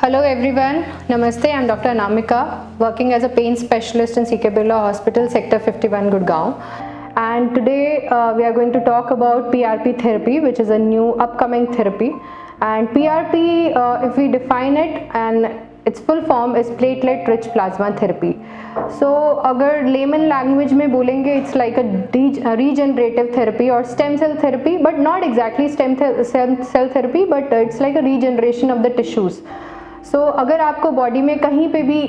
Hello everyone, Namaste. I'm Dr. Anamika, working as a pain specialist in CK Birla Hospital, Sector 51, Gurgaon. And today we are going to talk about PRP therapy, which is a new upcoming therapy. And PRP, if we define it, and its full form is platelet-rich plasma therapy. So, अगर layman language में बोलेंगे, it's like a regenerative therapy or stem cell therapy, but not exactly stem cell therapy, but it's like a regeneration of the tissues. So, अगर आपको body में कहीं पे भी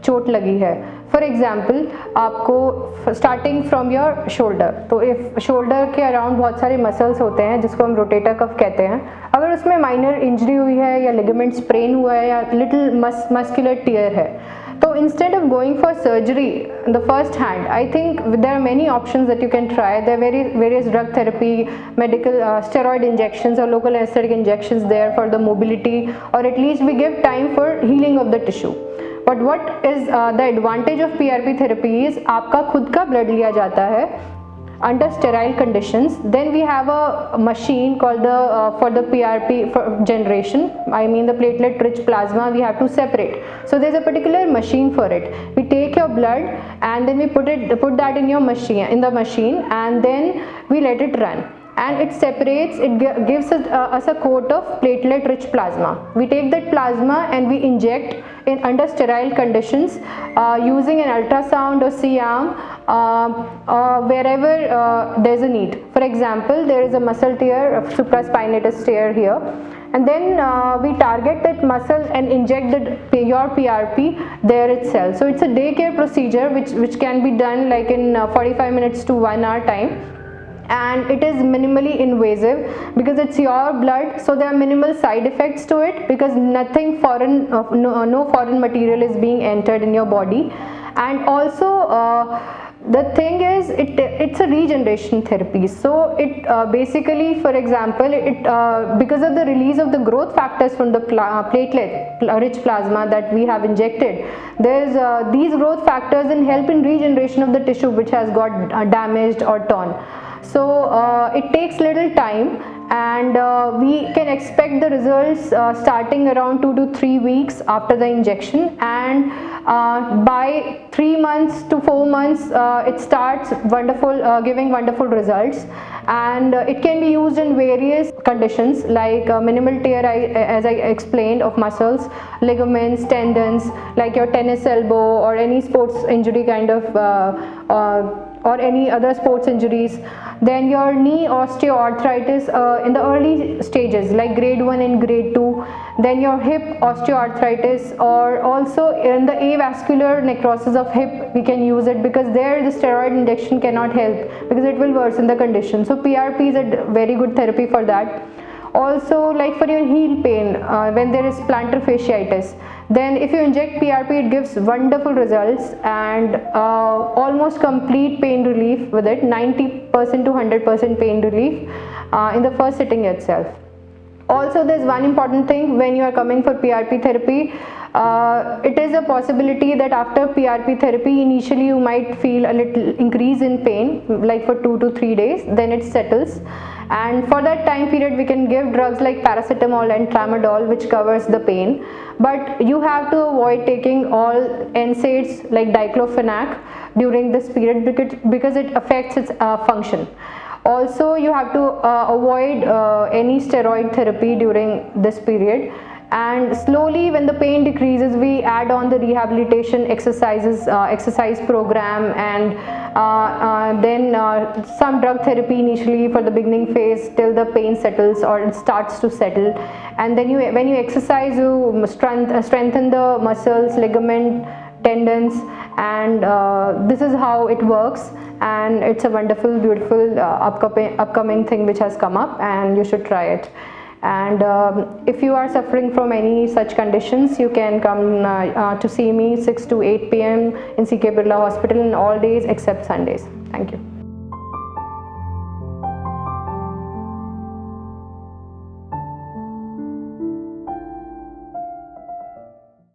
चोट लगी है, फॉर एग्जाम्पल आपको स्टार्टिंग फ्रॉम योर शोल्डर, तो इफ शोल्डर के अराउंड बहुत सारे मसल्स होते हैं जिसको हम रोटेटर कफ कहते हैं, अगर उसमें माइनर इंजरी हुई है या लिगामेंट स्प्रेन हुआ है या लिटिल मस्कुलर टियर है, तो instead of going for surgery the first hand, I think there are many options that you can try. There are various drug therapy, medical steroid injections और local anaesthetic injections there for the mobility, और at least we give time for healing of the tissue. But what is the advantage of PRP therapy is आपका खुद का blood लिया जाता है under sterile conditions. Then we have a machine called for the PRP generation, I mean the platelet rich plasma, we have to separate. So there's a particular machine for it. We take your blood and then we put that in the machine, and then we let it run. And it separates, it gives us a coat of platelet rich plasma. We take that plasma and we inject in under sterile conditions using an ultrasound or C-arm wherever there's a need. For example, there is a muscle tear, a supraspinatus tear here, and then we target that muscle and inject your PRP there itself. So it's a day care procedure which can be done like in 45 minutes to 1 hour time. And it is minimally invasive because it's your blood, so there are minimal side effects to it because nothing foreign, no foreign material is being entered in your body. And also the thing is it's a regeneration therapy, so it basically, for example, it because of the release of the growth factors from the platelet rich plasma that we have injected, there's these growth factors and help in regeneration of the tissue which has got damaged or torn. So it takes little time, and we can expect the results starting around 2 to 3 weeks after the injection, and by 3 months to 4 months it starts giving wonderful results. And it can be used in various conditions like minimal tear, as I explained, of muscles, ligaments, tendons, like your tennis elbow or any sports injury kind of or any other sports injuries. Then your knee osteoarthritis in the early stages like grade 1 and grade 2. Then your hip osteoarthritis, or also in the avascular necrosis of hip we can use it, because there the steroid injection cannot help because it will worsen the condition. So PRP is a very good therapy for that. Also, like for your heel pain, when there is plantar fasciitis, then if you inject PRP, it gives wonderful results and almost complete pain relief with it, 90% to 100% pain relief in the first sitting itself. Also, there's one important thing when you are coming for PRP therapy. It is a possibility that after PRP therapy, initially you might feel a little increase in pain, like for 2 to 3 days, then it settles. And for that time period, we can give drugs like paracetamol and tramadol, which covers the pain. But you have to avoid taking all NSAIDs like diclofenac during this period because it affects its function. Also, you have to avoid any steroid therapy during this period. And slowly, when the pain decreases, we add on the rehabilitation exercise program, and then some drug therapy initially for the beginning phase till the pain settles or it starts to settle. And then when you exercise, you strengthen the muscles, ligament, tendons, and this is how it works. And it's a wonderful, beautiful upcoming thing which has come up, and you should try it. And if you are suffering from any such conditions, you can come to see me 6 to 8 p.m. in CK Birla Hospital in all days except Sundays. Thank you.